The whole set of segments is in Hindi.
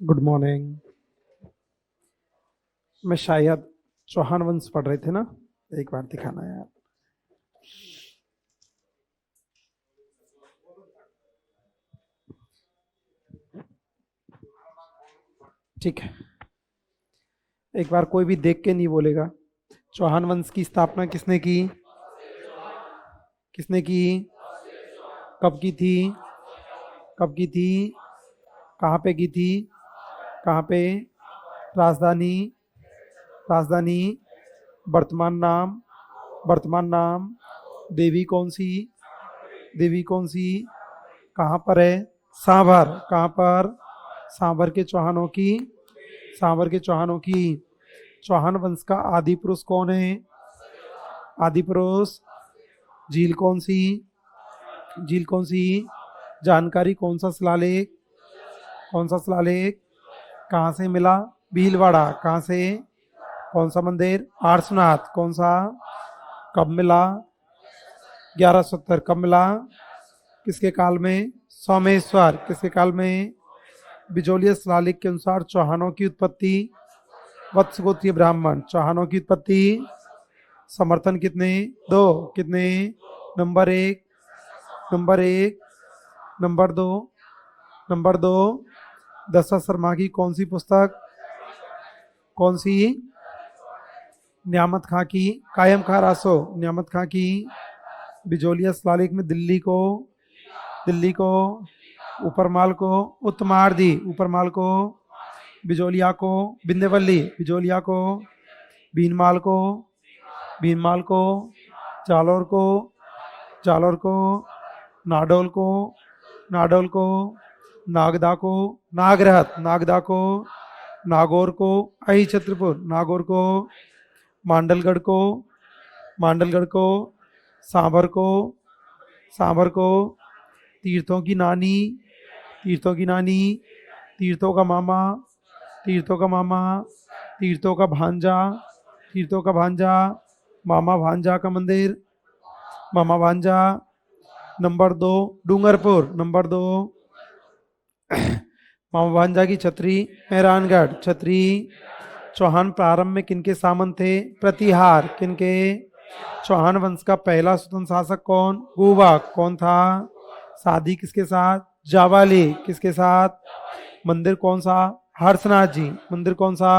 Good morning. मैं शायद चौहान वंश पढ़ रहे थे ना, एक बार दिखाना यार। ठीक है, एक बार कोई भी देख के नहीं बोलेगा। चौहान वंश की स्थापना किसने की? किसने की? कब की थी? कब की थी? कहाँ पे की थी? कहाँ पे? राजधानी? राजधानी? वर्तमान नाम? वर्तमान नाम? देवी कौन सी? देवी कौन सी? कहाँ पर है? सांभर। कहाँ पर? सांभर के चौहानों की। सांभर के चौहानों की। चौहान वंश का आदि पुरुष कौन है? आदि पुरुष। झील कौन सी? झील कौन सी? जानकारी कौन सा शिलालेख? कौन सा शिलालेख? कहाँ से मिला? भीलवाड़ा। कहाँ से? कौन सा मंदिर? आर्सनाथ। कौन सा? कब मिला? 1170। कब मिला? किसके काल में? सोमेश्वर। किसके काल में? बिजोलिया शिलालेख के अनुसार चौहानों की उत्पत्ति। वत्स गोत्रीय ब्राह्मण। चौहानों की उत्पत्ति। समर्थन कितने? दो। कितने? नंबर एक। नंबर एक। नंबर दो। नंबर दो। दशरथ शर्मा की कौन सी पुस्तक? कौन सी? न्यामत खां की कायम खां रासो। न्यामत खां की बिजोलिया शिलालेख में दिल्ली को ऊपरमाल को उत्तमार्दी। ऊपरमाल को बिजोलिया को बिंदेवल्ली। बिजोलिया को भीनमाल को भीनमाल को जालौर को जालौर को नाडोल को नाडोल को नागदा को नागरहत। नागदा को नागौर को अहि छत्रपुर। नागौर को मांडलगढ़ को मांडलगढ़ को सांभर को सांभर को तीर्थों की नानी। तीर्थों की नानी। तीर्थों का मामा। तीर्थों का मामा। तीर्थों का भांजा। तीर्थों का भांजा। मामा भांजा का मंदिर। मामा भांजा। नंबर दो डूंगरपुर। नंबर दो मामा भांजा की छतरी मेहरानगढ़। छतरी। चौहान प्रारंभ में किनके सामंत थे? प्रतिहार। किनके? चौहान वंश का पहला स्वतंत्र शासक कौन? गुबाक। कौन था? शादी किसके साथ? जावाली। किसके साथ? मंदिर कौन सा? हर्षनाथ जी। मंदिर कौन सा?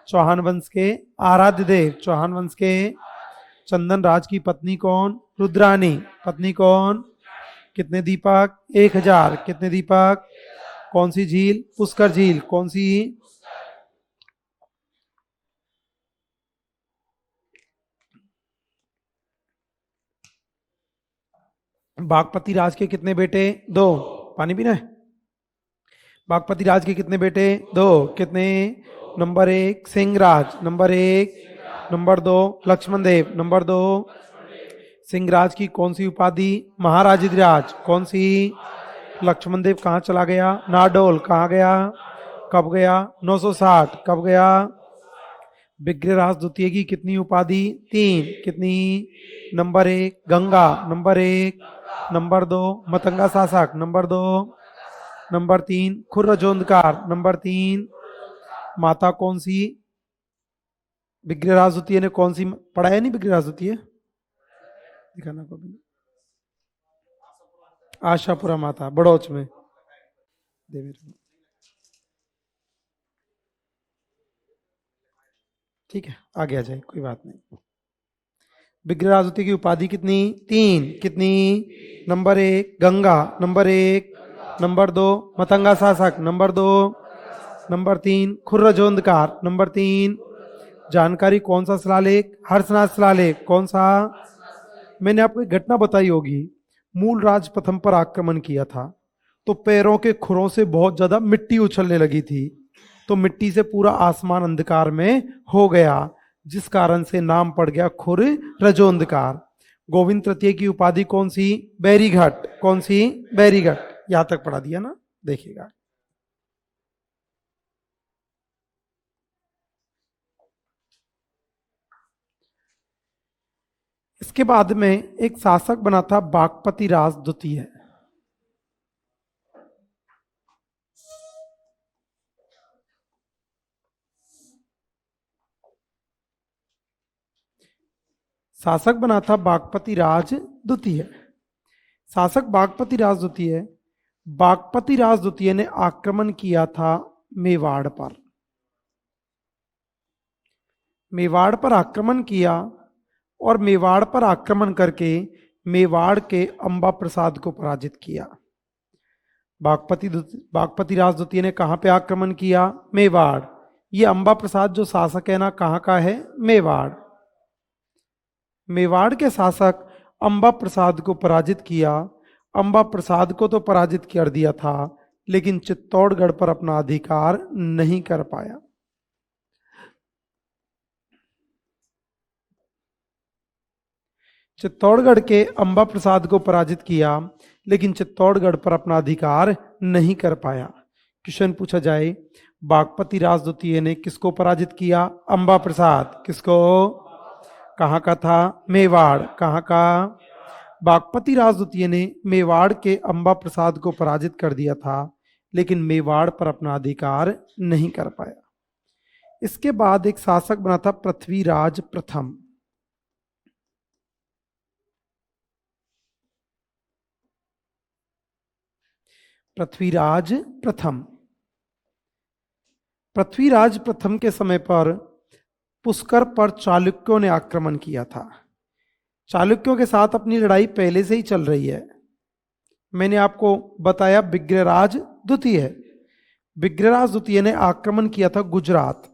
चौहान वंश के आराध्य देव। चौहान वंश के चंदन राज की पत्नी कौन? रुद्रानी। पत्नी कौन? कितने दीपक? 1000। कितने दीपक? कौन सी झील? पुष्कर झील। कौन सी? बागपति राज के कितने बेटे? दो। पानी पीना है? बागपति राज के कितने बेटे? दो। कितने? नंबर एक सिंहराज। नंबर एक। नंबर दो लक्ष्मण देव। नंबर दो सिंहराज की कौन सी उपाधि? महाराजाधिराज। कौन सी? लक्ष्मण देव कहाँ चला गया? नाडोल। कहाँ गया? कब गया? 960। कब गया? विग्रहराज द्वितीय की कितनी उपाधि? तीन। कितनी? नंबर एक गंगा। नंबर एक। नंबर दो मतंगा शासक। नंबर दो। नंबर तीन खुर्रजोंदकार। नंबर तीन माता कौन सी? विग्रहराज द्वितीय ने कौन सी पढ़ाया? नहीं विग्रहराज द्वितीय दिखाना को भी। आशापुरा माता बड़ौच में। दे मेरे को। ठीक है, आगे आ जाए, कोई बात नहीं। विग्रहराज द्वितीय की उपाधि कितनी? तीन। कितनी? नंबर एक गंगा। नंबर एक। नंबर दो मतंगा शासक। नंबर दो। नंबर तीन खुर्रजोंदकार। नंबर तीन जानकारी कौन सा शिलालेख? हर्षनाथ शिलालेख। कौन सा? मैंने आपको एक घटना बताई होगी। मूल राज प्रथम पर आक्रमण किया था तो पैरों के खुरों से बहुत ज्यादा मिट्टी उछलने लगी थी, तो मिट्टी से पूरा आसमान अंधकार में हो गया, जिस कारण से नाम पड़ गया खुर रजोंधकार। गोविंद तृतीय की उपाधि कौन सी? बैरीघाट। कौन सी? बैरीघाट। यहां तक पढ़ा दिया ना, देखिएगा। इसके बाद में एक शासक बना था बागपति राज द्वितीय। शासक बना था बागपति राज द्वितीय। शासक बागपति राज द्वितीय, बागपति राज द्वितीय ने आक्रमण किया था मेवाड़ पर। मेवाड़ पर आक्रमण किया और मेवाड़ पर आक्रमण करके मेवाड़ के अंबा प्रसाद को पराजित किया। बागपति राज द्वितीय ने कहां पे आक्रमण किया? मेवाड़। ये अंबा प्रसाद जो शासक है ना, कहां का है? मेवाड़। मेवाड़ के शासक अंबा प्रसाद को पराजित किया। अंबा प्रसाद को तो पराजित कर दिया था, लेकिन चित्तौड़गढ़ पर अपना अधिकार नहीं कर पाया। चित्तौड़गढ़ के अंबा प्रसाद को पराजित किया, लेकिन चित्तौड़गढ़ पर अपना अधिकार नहीं कर पाया। क्वेश्चन पूछा जाए, बागपति राज द्वितीय ने किसको पराजित किया? अंबा प्रसाद। किसको? कहाँ का था? मेवाड़। कहाँ का? बागपति राज द्वितीय ने मेवाड़ के अंबा प्रसाद को पराजित कर दिया था, लेकिन मेवाड़ पर अपना अधिकार नहीं कर पाया। इसके बाद एक शासक बना था पृथ्वीराज प्रथम। पृथ्वीराज प्रथम। पृथ्वीराज प्रथम के समय पर पुष्कर पर चालुक्यों ने आक्रमण किया था। चालुक्यों के साथ अपनी लड़ाई पहले से ही चल रही है। मैंने आपको बताया विग्रहराज द्वितीय। विग्रहराज द्वितीय ने आक्रमण किया था गुजरात।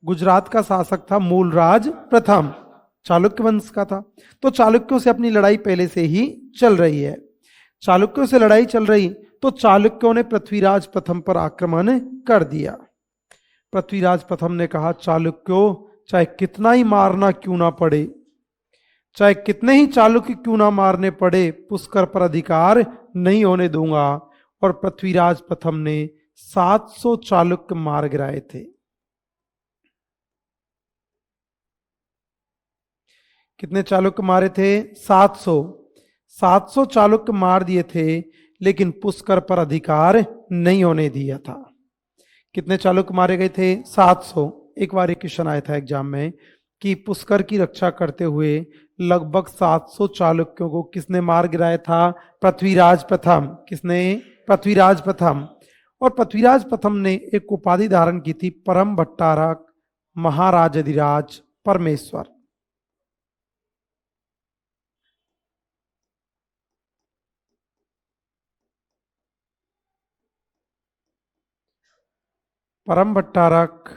गुजरात का शासक था मूलराज प्रथम, चालुक्य वंश का था। तो चालुक्यों से अपनी लड़ाई पहले से ही चल रही है। चालुक्यों से लड़ाई चल रही तो चालुक्यों ने पृथ्वीराज प्रथम पर आक्रमण कर दिया। पृथ्वीराज प्रथम ने कहा, चालुक्यों चाहे कितना ही मारना क्यों ना पड़े, चाहे कितने ही चालुक्य क्यों ना मारने पड़े, पुष्कर पर अधिकार नहीं होने दूंगा। और पृथ्वीराज प्रथम ने 700 चालुक्य मार गिराए थे। कितने चालुक्य मारे थे? 700। 700 चालुक्य मार दिए थे, लेकिन पुष्कर पर अधिकार नहीं होने दिया था। कितने चालुक्य मारे गए थे? 700। एक बार एक क्वेश्चन आया था एग्जाम में कि पुष्कर की रक्षा करते हुए लगभग 700 चालुक्यों को किसने मार गिराया था? पृथ्वीराज प्रथम। किसने? पृथ्वीराज प्रथम। और पृथ्वीराज प्रथम ने एक उपाधि धारण की थी, परम भट्टारक महाराजाधिराज परमेश्वर। परम भट्टारक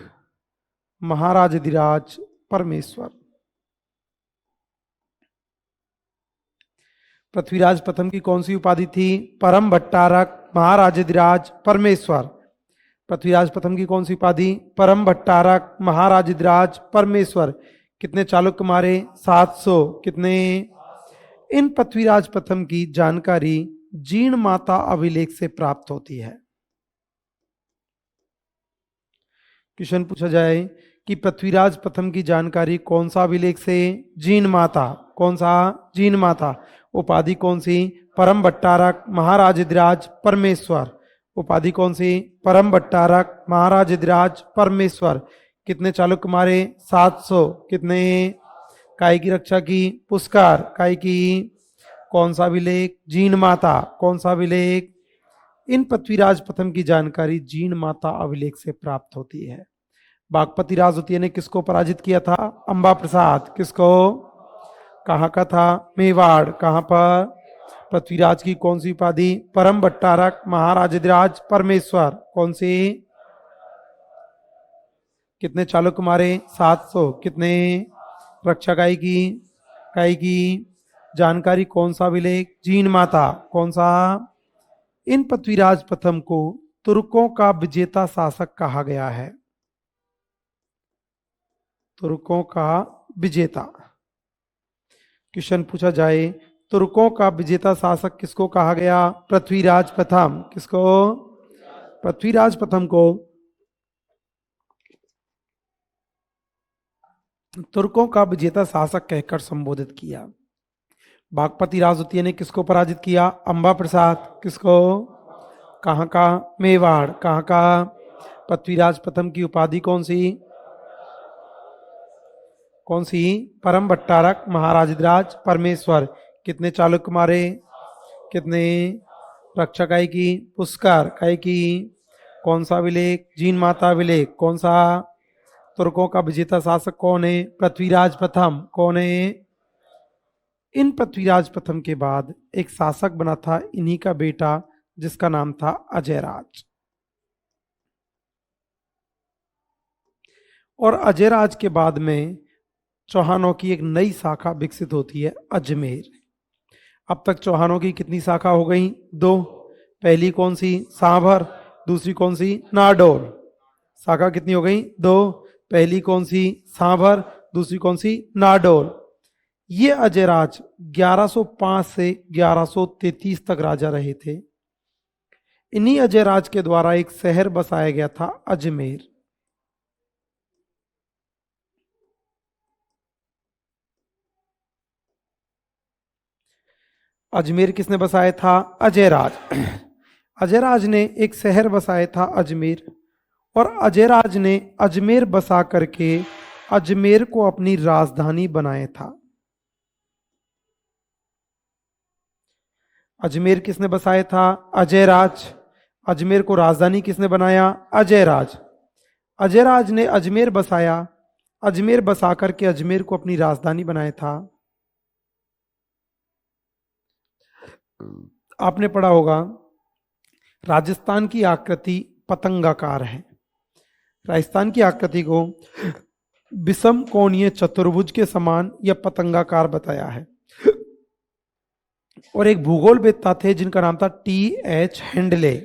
महाराजाधिराज परमेश्वर। पृथ्वीराज प्रथम की कौन सी उपाधि थी? परम भट्टारक महाराजाधिराज परमेश्वर। पृथ्वीराज प्रथम की कौन सी उपाधि? परम भट्टारक महाराजाधिराज परमेश्वर। कितने चालुक्य मारे? 700। कितने? इन पृथ्वीराज प्रथम की जानकारी जीर्ण माता अभिलेख से प्राप्त होती है। क्वेश्चन पूछा जाए कि पृथ्वीराज प्रथम की जानकारी कौन सा अभिलेख से? जीर्ण माता। कौन सा? जीर्ण माता। उपाधि कौन सी? परम भट्टारक महाराजाधिराज परमेश्वर। उपाधि कौन सी? परम भट्टारक महाराजाधिराज परमेश्वर। कितने चालुक्य मारे? 700। कितने? काय की रक्षा की? पुष्कर। काय की? कौन सा अभिलेख? जीर्ण माता। कौन सा अभिलेख? इन पृथ्वीराज प्रथम की जानकारी जीर्ण माता अभिलेख से प्राप्त होती है। बागपति राज द्वितीय ने किसको पराजित किया था? अंबा प्रसाद। किसको? कहाँ का था? मेवाड़। कहाँ पर? पृथ्वीराज की कौन सी उपाधि? परम भट्टारक महाराजाधिराज परमेश्वर। कौन सी? कितने चालुक्य मारे? 700। कितने? रक्षा काय की? काय की? जानकारी कौन सा अभिलेख? जीर्ण माता। कौन सा? इन पृथ्वीराज प्रथम को तुर्कों का विजेता शासक कहा गया है। तुर्कों का विजेता। क्वेश्चन पूछा जाए, तुर्कों का विजेता शासक किसको कहा गया? पृथ्वीराज प्रथम। किसको? पृथ्वीराज प्रथम को तुर्कों का विजेता शासक कहकर संबोधित किया। बागपति राज द्वितीय ने किसको पराजित किया? अंबा प्रसाद। किसको? कहाँ का? मेवाड़। कहाँ का? पृथ्वीराज प्रथम की उपाधि कौन सी? कौन सी? परम भट्टारक, महाराजधिराज, परमेश्वर। कितने चालुक्य मारे? कितने? रक्षा काय की? पुष्कर काय की? कौन सा विलेख? जीन माता विलेख। कौन सा? तुर्कों का विजेता शासक कौन है? पृथ्वीराज प्रथम। कौन है? इन पृथ्वीराज प्रथम के बाद एक शासक बना था इन्हीं का बेटा, जिसका नाम था अजयराज। और अजयराज के बाद में चौहानों की एक नई शाखा विकसित होती है, अजमेर। अब तक चौहानों की कितनी शाखा हो गई? दो। पहली कौन सी? सांभर। दूसरी कौन सी? नाडोर। शाखा कितनी हो गई? दो। पहली कौन सी? सांभर। दूसरी कौन सी? नाडोर। ये अजयराज 1105 से 1133 तक राजा रहे थे। इन्हीं अजयराज के द्वारा एक शहर बसाया गया था, अजमेर। अजमेर किसने बसाया था? अजयराज। अजयराज ने एक शहर बसाया था, अजमेर। और अजयराज ने अजमेर बसा करके अजमेर को अपनी राजधानी बनाया था। अजमेर किसने बसाया था? अजयराज। अजमेर को राजधानी किसने बनाया? अजयराज। अजयराज ने अजमेर बसाया, अजमेर बसा करके अजमेर को अपनी राजधानी बनाया था। आपने पढ़ा होगा, राजस्थान की आकृति पतंगाकार है। राजस्थान की आकृति को विषम कोणीय चतुर्भुज के समान या पतंगाकार बताया है। और एक भूगोलवेत्ता थे जिनका नाम था T.H. हेंडले,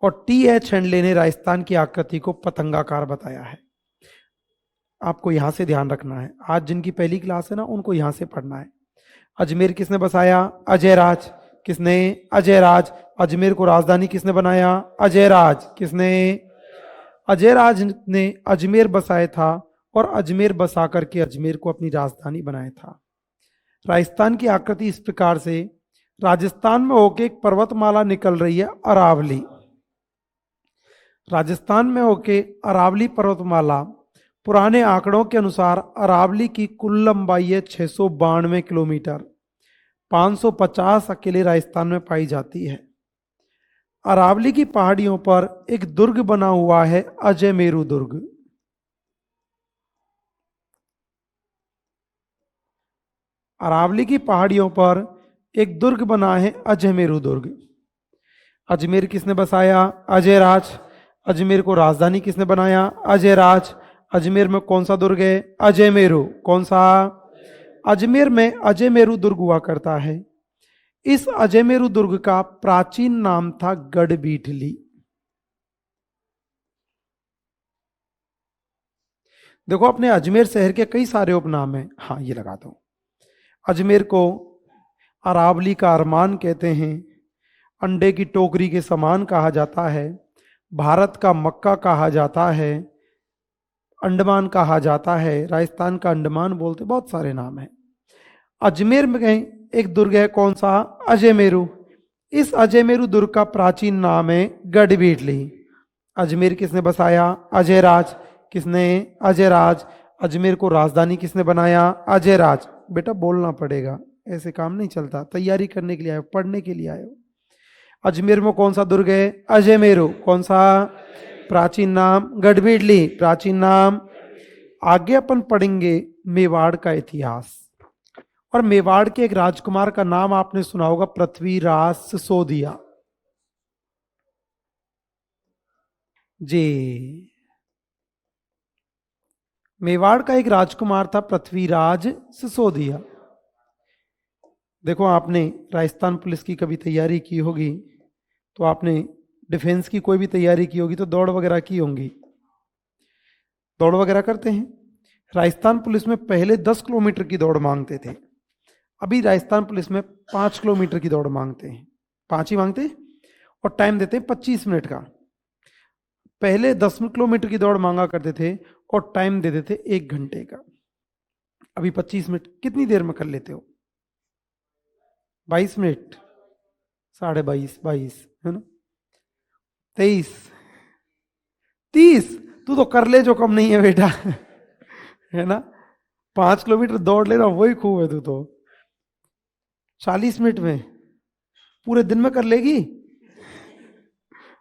और T.H. हेंडले ने राजस्थान की आकृति को पतंगाकार बताया है। आपको यहां से ध्यान रखना है, आज जिनकी पहली क्लास है ना, उनको यहां से पढ़ना है। अजमेर किसने बसाया? अजयराज। किसने? अजयराज। अजमेर को राजधानी किसने बनाया? अजयराज। किसने? अजयराज ने अजमेर बसाया था, और अजमेर बसा करके अजमेर को अपनी राजधानी बनाया था। राजस्थान की आकृति इस प्रकार से, राजस्थान में होके एक पर्वतमाला निकल रही है, अरावली। राजस्थान में होके अरावली पर्वतमाला, पुराने आंकड़ों के अनुसार अरावली की कुल लंबाई है 692 किलोमीटर। 550 अकेले राजस्थान में पाई जाती है। अरावली की पहाड़ियों पर एक दुर्ग बना हुआ है, अजयमेरु दुर्ग। अरावली की पहाड़ियों पर एक दुर्ग बना है, अजयमेरु दुर्ग। अजमेर किसने बसाया? अजयराज। अजमेर को राजधानी किसने बनाया? अजयराज। अजमेर में कौन सा दुर्ग है? अजयमेरु। कौन सा? अजमेर में अजयमेरु दुर्ग हुआ करता है। इस अजयमेरु दुर्ग का प्राचीन नाम था गढ़बीठली। देखो, अपने अजमेर शहर के कई सारे उपनाम हैं। हाँ, ये लगा दो। अजमेर को अरावली का अरमान कहते हैं, अंडे की टोकरी के समान कहा जाता है, भारत का मक्का कहा जाता है, अंडमान कहा जाता है, राजस्थान का अंडमान बोलते, बहुत सारे नाम हैं। अजमेर में एक दुर्ग है, कौन सा? अजयमेरु। इस अजयमेरु दुर्ग का प्राचीन नाम है गढ़बीठली। अजमेर किसने बसाया? अजयराज। किसने? अजयराज। अजमेर को राजधानी किसने बनाया? अजयराज। बेटा बोलना पड़ेगा, ऐसे काम नहीं चलता। तैयारी करने के लिए आयो, पढ़ने के लिए आयो। अजमेर में कौन सा दुर्ग है? अजयमेरु। कौन सा? प्राचीन नाम गढ़बीठली। प्राचीन नाम। आगे अपन पढ़ेंगे मेवाड़ का इतिहास। और मेवाड़ के एक राजकुमार का नाम आपने सुना होगा, पृथ्वीराज सिसोदिया जी। मेवाड़ का एक राजकुमार था, पृथ्वीराज सिसोदिया। देखो, आपने राजस्थान पुलिस की कभी तैयारी की होगी, तो आपने डिफेंस की कोई भी तैयारी की होगी, तो दौड़ वगैरह की होंगी। दौड़ वगैरह करते हैं। राजस्थान पुलिस में पहले 10 किलोमीटर की दौड़ मांगते थे, अभी राजस्थान पुलिस में 5 किलोमीटर की दौड़ मांगते हैं। 5 ही मांगते हैं, और टाइम देते हैं 25 मिनट का। पहले 10 किलोमीटर की दौड़ मांगा करते थे, और टाइम दे देते 1 घंटे का। अभी 25 मिनट कितनी देर में कर लेते हो? 22 मिनट, 22.5, 22 है ना, 23, 30। तू तो कर ले जो कम नहीं है बेटा है ना। 5 किलोमीटर दौड़ लेना वही खूब है तू तो। 40 मिनट में, पूरे दिन में कर लेगी?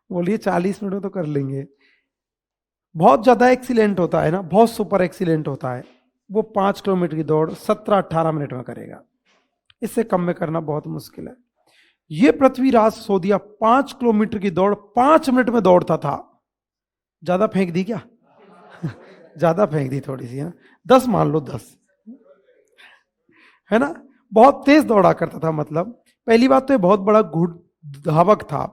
बोलिए 40 मिनट में तो कर लेंगे। बहुत ज्यादा एक्सीलेंट होता है ना, बहुत सुपर एक्सीलेंट होता है, वो 5 किलोमीटर की दौड़ 17-18 मिनट में करेगा। इससे कम में करना बहुत मुश्किल है। ये पृथ्वीराज सोदिया 5 किलोमीटर की दौड़ 5 मिनट में दौड़ता था। ज्यादा फेंक दी क्या? ज्यादा फेंक दी थोड़ी सी, है 10 मान लो, 10, है ना। बहुत तेज दौड़ा करता था। मतलब पहली बात तो ये बहुत बड़ा घुड़ धावक था।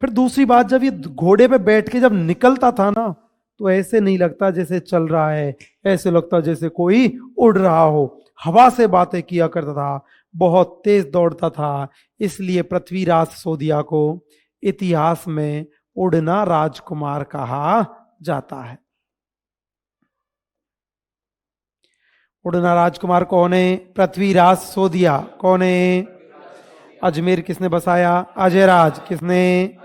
फिर दूसरी बात, जब ये घोड़े पे बैठ के जब निकलता था ना, तो ऐसे नहीं लगता जैसे चल रहा है, ऐसे लगता जैसे कोई उड़ रहा हो। हवा से बातें किया करता था, बहुत तेज दौड़ता था। इसलिए पृथ्वीराज सोदिया को इतिहास में उड़ना राजकुमार कहा जाता है। उड़ना राजकुमार कौन है? पृथ्वीराज सोदिया। कौन है? अजमेर किसने बसाया? अजयराज। किसने?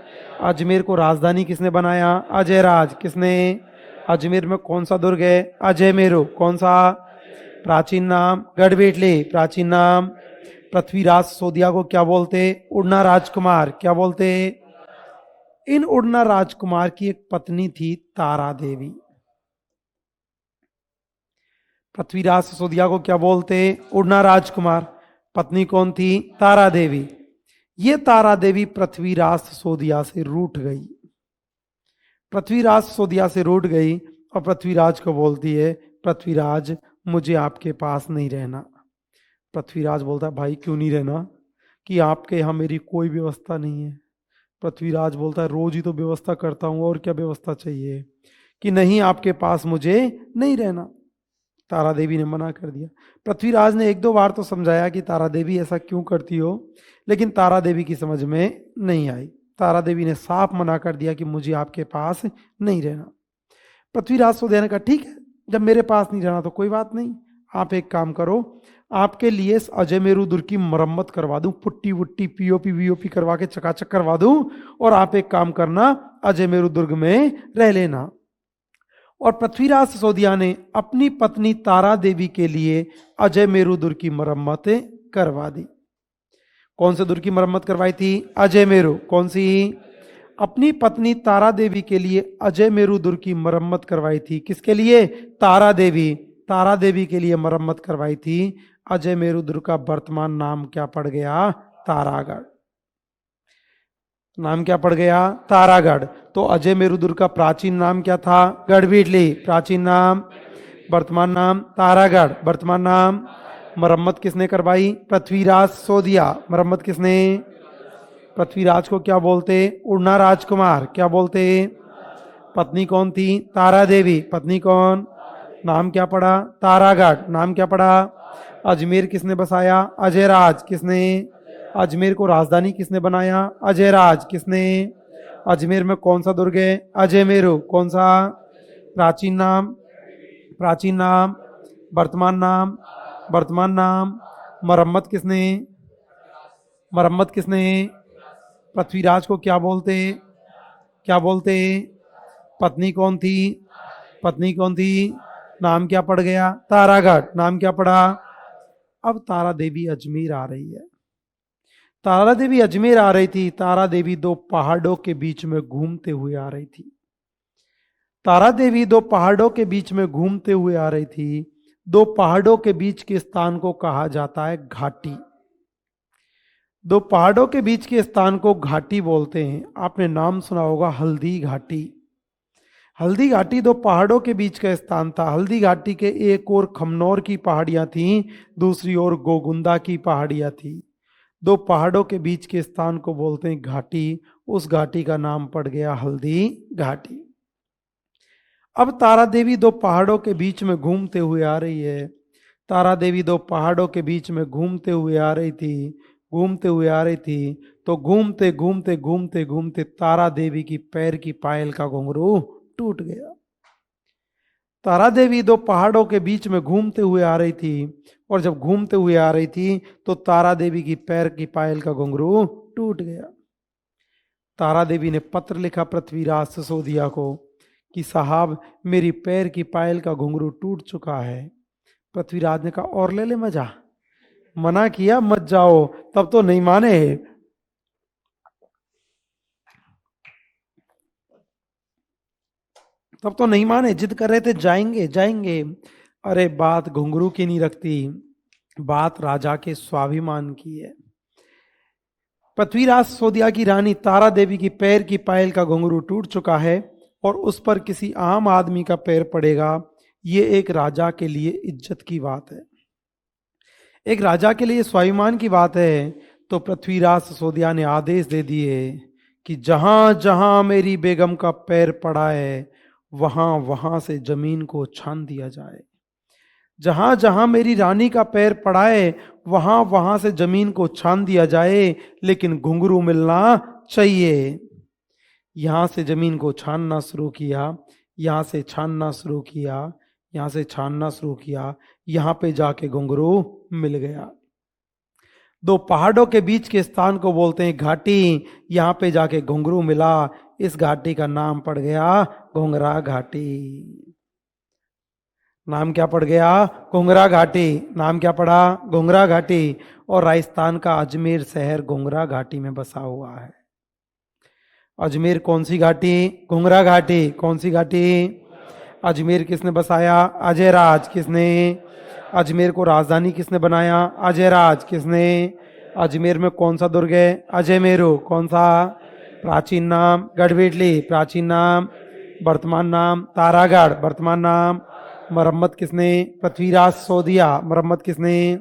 अजमेर को राजधानी किसने बनाया? अजयराज। किसने? अजमेर में कौन सा दुर्ग है? अजयमेरु। कौन सा? प्राचीन नाम गढ़वेटली। प्राचीन नाम। पृथ्वीराज सोदिया को क्या बोलते? उड़ना राजकुमार। क्या बोलते? इन उड़ना राजकुमार की एक पत्नी थी, तारा देवी। पृथ्वीराज सिसोदिया को क्या बोलते? उड़ना राजकुमार। पत्नी कौन थी? तारा देवी। ये तारा देवी पृथ्वीराज सिसोदिया से रूठ गई। पृथ्वीराज सिसोदिया से रूठ गई और पृथ्वीराज को बोलती है, पृथ्वीराज मुझे आपके पास नहीं रहना। पृथ्वीराज बोलता, भाई क्यों नहीं रहना? कि आपके यहाँ मेरी कोई व्यवस्था नहीं है। पृथ्वीराज बोलता है, रोज ही तो व्यवस्था करता हूँ, और क्या व्यवस्था चाहिए? कि नहीं, आपके पास मुझे नहीं रहना। तारा देवी ने मना कर दिया। पृथ्वीराज ने एक दो बार तो समझाया कि तारा देवी ऐसा क्यों करती हो, लेकिन तारा देवी की समझ में नहीं आई। तारा देवी ने साफ मना कर दिया कि मुझे आपके पास नहीं रहना। पृथ्वीराज सोदिया ने कहा, ठीक है, जब मेरे पास नहीं रहना तो कोई बात नहीं, आप एक काम करो, आपके लिए इस अजयमेरु दुर्ग की मरम्मत करवा दूं, पुट्टी वुट्टी पीओपी वीओपी करवा के चकाचक करवा दूं, और आप एक काम करना, अजयमेरु दुर्ग में रह लेना। और पृथ्वीराज सिसोदिया ने अपनी पत्नी तारा देवी के लिए अजयमेरु दुर्ग की मरम्मत करवा दी। कौन से दुर्ग की मरम्मत करवाई थी? अजयमेरु। कौन सी? अपनी पत्नी तारा देवी के लिए अजयमेरु दुर्ग की मरम्मत करवाई थी। किसके लिए? तारा देवी। तारा देवी के लिए मरम्मत करवाई थी। अजयमेरु दुर्ग का वर्तमान नाम क्या पड़ गया? तारागढ़। नाम क्या पड़ गया? तारागढ़। तो अजयमेरु दुर्ग का प्राचीन नाम क्या था? गढ़विटली। प्राचीन नाम। वर्तमान नाम? तारागढ़। वर्तमान नाम। मरम्मत किसने करवाई? पृथ्वीराज सोदिया। मरम्मत किसने? पृथ्वीराज को क्या बोलते? उड़ना राजकुमार। क्या बोलते? पत्नी कौन थी? तारा देवी। पत्नी कौन? नाम क्या पड़ा? तारागढ़। नाम क्या पड़ा? अजमेर किसने बसाया? अजयराज। किसने? अजमेर को राजधानी किसने बनाया? अजयराज। किसने? अजमेर में कौन सा दुर्ग है? अजयमेरु। कौन सा? प्राचीन नाम। प्राचीन नाम। वर्तमान नाम। वर्तमान नाम। मरम्मत किसने? मरम्मत किसने? पृथ्वीराज को क्या बोलते? क्या बोलते? पत्नी कौन थी? पत्नी कौन थी? नाम क्या पड़ गया? तारागढ़। नाम क्या पड़ा? अब तारा देवी अजमेर आ रही है। तारा देवी अजमेर आ रही थी। तारा देवी दो पहाड़ों के बीच में घूमते हुए आ रही थी। तारा देवी दो पहाड़ों के बीच में घूमते हुए आ रही थी। दो पहाड़ों के बीच के स्थान को कहा जाता है घाटी। दो पहाड़ों के बीच के स्थान को घाटी बोलते हैं। आपने नाम सुना होगा, हल्दी घाटी। हल्दी घाटी दो पहाड़ों के बीच का स्थान था। हल्दी घाटी के एक ओर खमनौर की पहाड़ियां थीं, दूसरी ओर गोगुंदा की पहाड़ियां थी। दो पहाड़ों के बीच के स्थान को बोलते हैं घाटी। उस घाटी का नाम पड़ गया हल्दी घाटी। अब तारा देवी दो पहाड़ों के बीच में घूमते हुए आ रही है। तारा देवी दो पहाड़ों के बीच में घूमते हुए आ रही थी। घूमते हुए आ रही थी तो घूमते घूमते घूमते घूमते तारा देवी की पैर की पायल का घुंघरू टूट गया। तारा देवी दो पहाड़ों के बीच में घूमते हुए आ रही थी, और जब घूमते हुए आ रही थी तो तारा देवी की पैर की पायल का घुंघरू टूट गया। तारा देवी ने पत्र लिखा पृथ्वीराज सिसोदिया को कि साहब, मेरी पैर की पायल का घुंघरू टूट चुका है। पृथ्वीराज ने कहा और ले ले मजा, मना किया मत जाओ, तब तो नहीं माने। तब तो नहीं माने, जिद कर रहे थे जाएंगे जाएंगे। अरे बात घुंघरू की नहीं रखती, बात राजा के स्वाभिमान की है। पृथ्वीराज सोदिया की रानी तारा देवी की पैर की पायल का घुंघरू टूट चुका है और उस पर किसी आम आदमी का पैर पड़ेगा, ये एक राजा के लिए इज्जत की बात है, एक राजा के लिए स्वाभिमान की बात है। तो पृथ्वीराज सिसोदिया ने आदेश दे दिए कि जहां जहां मेरी बेगम का पैर पड़ा है वहां वहां से जमीन को छान दिया जाए, जहां जहां मेरी रानी का पैर पड़ा है वहां वहां से जमीन को छान दिया जाए, लेकिन घुंघरू मिलना चाहिए। यहां से जमीन को छानना शुरू किया, यहां से छानना शुरू किया, यहां से छानना शुरू किया, यहां पे जाके घुंघरू मिल गया। दो पहाड़ों के बीच के स्थान को बोलते हैं घाटी, यहां पे जाके घुंघरू मिला, इस घाटी का नाम पड़ गया घुंघरा घाटी। नाम क्या पड़ गया? घुंघरा घाटी। नाम क्या पड़ा? घुंघरा घाटी। और राजस्थान का अजमेर शहर घुंघरा घाटी में बसा हुआ है। अजमेर कौन सी घाटी? घुंघरा घाटी। कौन सी घाटी? अजमेर किसने बसाया? अजयराज। किसने? अजमेर को राजधानी किसने बनाया? अजयराज। किसने? अजमेर में कौन सा दुर्ग है? अजयमेरू। कौन सा? प्राचीन नाम गढ़वेटली, प्राचीन नाम। वर्तमान नाम तारागढ़, वर्तमान नाम। मरम्मत किसने? पृथ्वीराज सोदिया। मरम्मत किसने?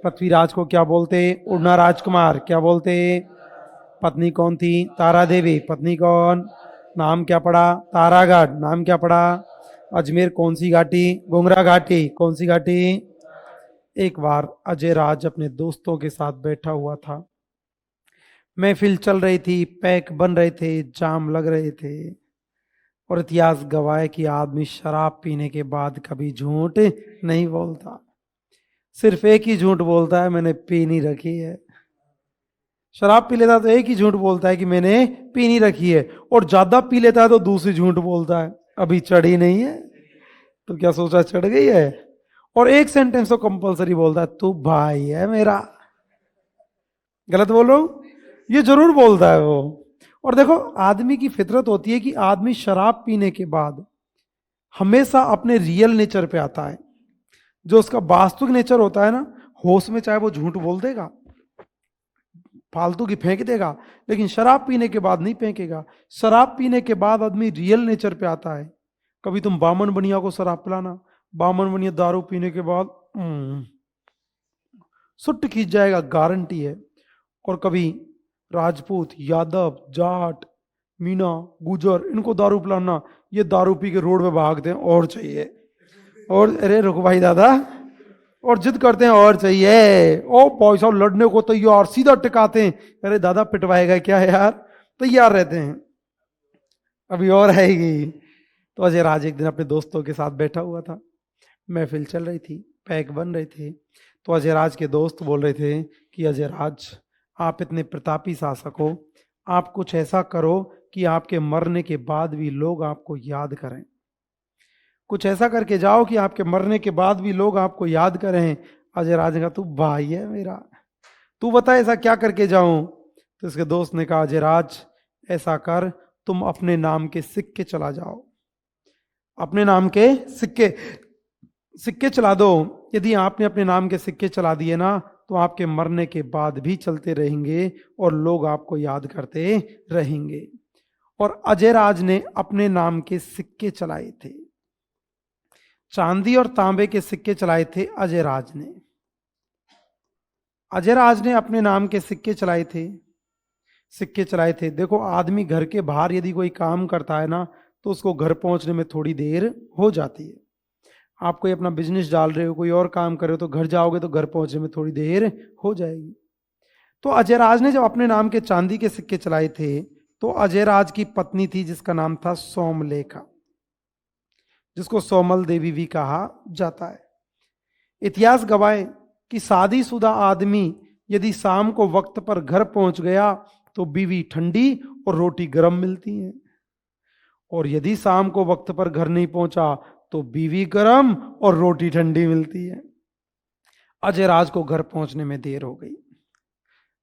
पृथ्वीराज को क्या बोलते? उड़ना राजकुमार। क्या बोलते? पत्नी कौन थी? तारा देवी। पत्नी कौन? नाम क्या पड़ा? तारागढ़। नाम क्या पड़ा? अजमेर कौन सी घाटी? घुंघरा घाटी। कौन सी घाटी? एक बार अजयराज अपने दोस्तों के साथ बैठा हुआ था, महफिल चल रही थी, पैक बन रहे थे, जाम लग रहे थे, और इतिहास गवाह कि आदमी शराब पीने के बाद कभी झूठ नहीं बोलता, सिर्फ एक ही झूठ बोलता है, मैंने पी नहीं रखी है। शराब पी लेता है तो एक ही झूठ बोलता है कि मैंने पी नहीं रखी है, और ज्यादा पी लेता है तो दूसरी झूठ बोलता है, अभी चढ़ी नहीं है। तो क्या सोचा चढ़ गई है? और एक सेंटेंस तो कंपलसरी बोलता है, तू भाई है मेरा। गलत बोलो, ये जरूर बोलता है वो। और देखो, आदमी की फितरत होती है कि आदमी शराब पीने के बाद हमेशा अपने रियल नेचर पे आता है, जो उसका वास्तविक नेचर होता है ना। होश में चाहे वो झूठ बोल देगा, फालतू की फेंक देगा, लेकिन शराब पीने के बाद नहीं फेंकेगा। शराब पीने के बाद आदमी रियल नेचर पे आता है। कभी तुम बामन बनिया को शराब पिलाना, बामन बनिया दारू पीने के बाद सुट्ट खींच जाएगा, गारंटी है। और कभी राजपूत, यादव, जाट, मीना, गुजर, इनको दारू पिलाना, ये दारू पी के रोड पे भागते हैं और चाहिए, और अरे रुको भाई दादा, और जिद करते हैं और चाहिए, ओ भाई साहब लड़ने को तैयार, सीधा टिकाते हैं, अरे दादा पिटवाएगा क्या यार, तैयार रहते हैं, अभी और आएगी। तो अजयराज एक दिन अपने दोस्तों के साथ बैठा हुआ था, महफिल चल रही थी, पैक बन रहे थे। तो अजयराज के दोस्त बोल रहे थे कि अजयराज, आप इतने प्रतापी शासक हो, आप कुछ ऐसा करो कि आपके मरने के बाद भी लोग आपको याद करें, कुछ ऐसा करके जाओ कि आपके मरने के बाद भी लोग आपको याद करें। अजयराज ने कहा, तू भाई है मेरा, तू बता ऐसा क्या करके जाऊं? तो इसके दोस्त ने कहा, अजयराज ऐसा कर, तुम अपने नाम के सिक्के चला जाओ, अपने नाम के सिक्के चला दो। यदि आपने अपने नाम के सिक्के चला दिए ना, तो आपके मरने के बाद भी चलते रहेंगे और लोग आपको याद करते रहेंगे। और अजयराज ने अपने नाम के सिक्के चलाए थे, चांदी और तांबे के सिक्के चलाए थे अजयराज ने। अजयराज ने अपने नाम के सिक्के चलाए थे। देखो, आदमी घर के बाहर यदि कोई काम करता है ना, तो उसको घर पहुंचने में थोड़ी देर हो जाती है। आप कोई अपना बिजनेस डाल रहे हो, कोई और काम कर रहे हो, तो घर जाओगे तो घर पहुंचने में थोड़ी देर हो जाएगी। तो अजयराज ने जब अपने नाम के चांदी के सिक्के चलाए थे, तो अजयराज की पत्नी थी जिसका नाम था सोमलेखा, जिसको सोमल देवी भी कहा जाता है। इतिहास गवाह कि शादीशुदा आदमी यदि शाम को वक्त पर घर पहुंच गया तो बीवी ठंडी और रोटी गर्म मिलती है, और यदि शाम को वक्त पर घर नहीं पहुंचा तो बीवी गरम और रोटी ठंडी मिलती है। अजय राज को घर पहुंचने में देर हो गई।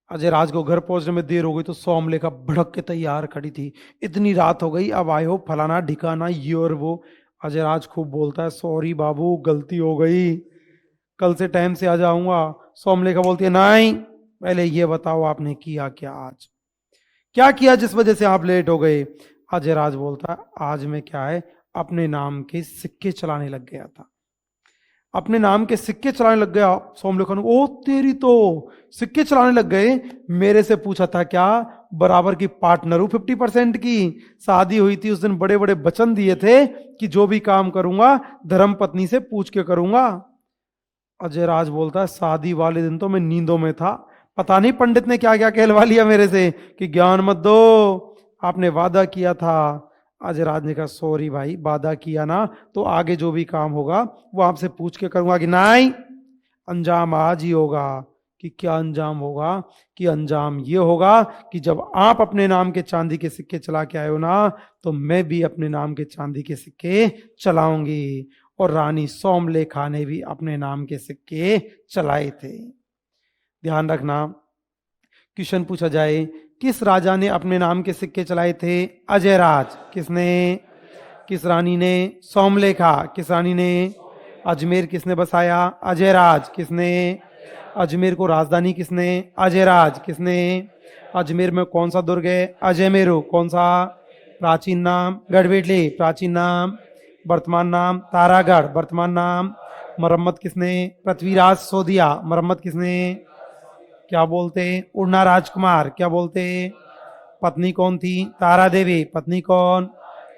अजय राज को घर पहुंचने में देर हो गई तो सोमलेखा भड़क के तैयार खड़ी थी। इतनी रात हो गई, अब आए हो, फलाना ढिकाना, ये और वो। अजय राज खूब बोलता है, सॉरी बाबू, गलती हो गई, कल से टाइम से आ जाऊंगा। सोमलेखा बोलती है, नहीं, पहले ये बताओ आपने किया क्या, आज क्या किया जिस वजह से आप लेट हो गए। अजय राज बोलता है, आज मैं क्या है, अपने नाम के सिक्के चलाने लग गया था। अपने नाम के सिक्के चलाने लग गया। सोमलेखा ने, ओ तेरी तो, सिक्के चलाने लग गए, मेरे से पूछा था क्या, बराबर की पार्टनर हूं 50% की। शादी हुई थी उस दिन बड़े बड़े वचन दिए थे कि जो भी काम करूंगा धर्म पत्नी से पूछ के करूंगा। अजय राज बोलता है, शादी वाले दिन तो मैं नींदों में था, पता नहीं पंडित ने क्या क्या कहलवा लिया मेरे से कि ज्ञान मत दो, आपने वादा किया था। अजय राज ने कहा, सॉरी भाई, वादा किया ना तो आगे जो भी काम होगा वो आपसे पूछ के करूंगा। कि नहीं, अंजाम आज ही होगा। कि क्या अंजाम होगा? कि अंजाम ये होगा कि जब आप अपने नाम के चांदी के सिक्के चला के आए हो ना, तो मैं भी अपने नाम के चांदी के सिक्के चलाऊंगी। और रानी सोमलेखा ने भी अपने नाम के सिक्के चलाए थे। ध्यान रखना, क्वेश्चन पूछा जाए, किस राजा ने अपने नाम के सिक्के चलाए थे? अजय राज। किसने? किस रानी ने? सोमलेखा। किस रानी ने? अजमेर किसने बसाया? अजय राज। किसने? अजमेर को राजधानी किसने? अजय राज। किसने? अजमेर में कौन सा दुर्ग है? अजयमेरु। कौन सा? प्राचीन नाम गढ़वेटली, प्राचीन नाम। वर्तमान नाम तारागढ़, वर्तमान नाम। मरम्मत किसने? पृथ्वीराज सोधिया। मरम्मत किसने? क्या बोलते? उड़ना राजकुमार। क्या बोलते? पत्नी कौन थी? तारा देवी। पत्नी कौन?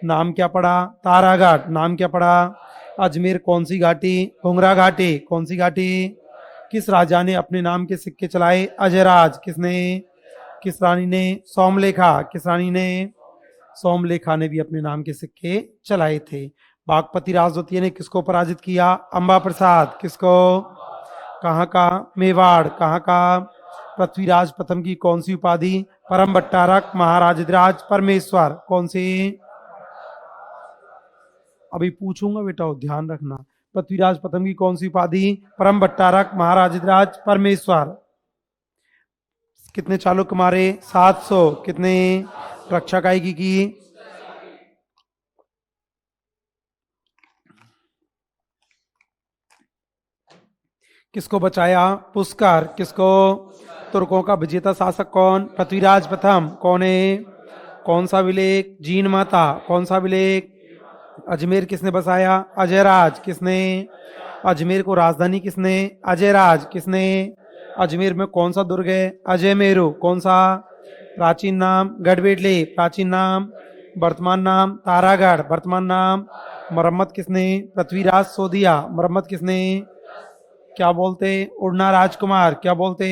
नाम क्या पड़ा? तारागढ़। नाम क्या पड़ा? अजमेर कौन सी घाटी? घुंगरा घाटी। कौन सी घाटी? किस राजा ने अपने नाम के सिक्के चलाए? अजयराज। किसने? किस रानी ने? सोमलेखा। किस रानी ने? सोमलेखा ने भी अपने नाम के सिक्के चलाए थे। बागपति राजवतीय ने किसको पराजित किया? अंबा प्रसाद। किसको? कहाँ का? मेवाड़। कहाँ का? पृथ्वीराज प्रथम की कौन सी उपाधि? परम भट्टारक, महाराजधिराज, परमेश्वर। कौन सी? अभी पूछूंगा बेटा, ध्यान रखना। पृथ्वीराज प्रथम की कौन सी उपाधि? परम भट्टारक, महाराजधिराज, परमेश्वर। कितने चालुक्य मारे? 700। कितने? रक्षा काय की? किसको बचाया? पुष्कर। किसको? तुर्कों का विजेता शासक कौन? पृथ्वीराज प्रथम। कौन है? कौन सा विलेख? जीन माता। कौन सा विलेख? अजमेर किसने बसाया? अजयराज। किसने? अजमेर को राजधानी किसने? अजयराज। किसने? अजमेर में कौन सा दुर्ग है? अजयमेरु। कौन सा? प्राचीन नाम गढ़वेटली, प्राचीन नाम। वर्तमान नाम तारागढ़, वर्तमान नाम। मरम्मत किसने? पृथ्वीराज सोधिया। मरम्मत किसने? क्या बोलते? उड़ना राजकुमार। क्या बोलते?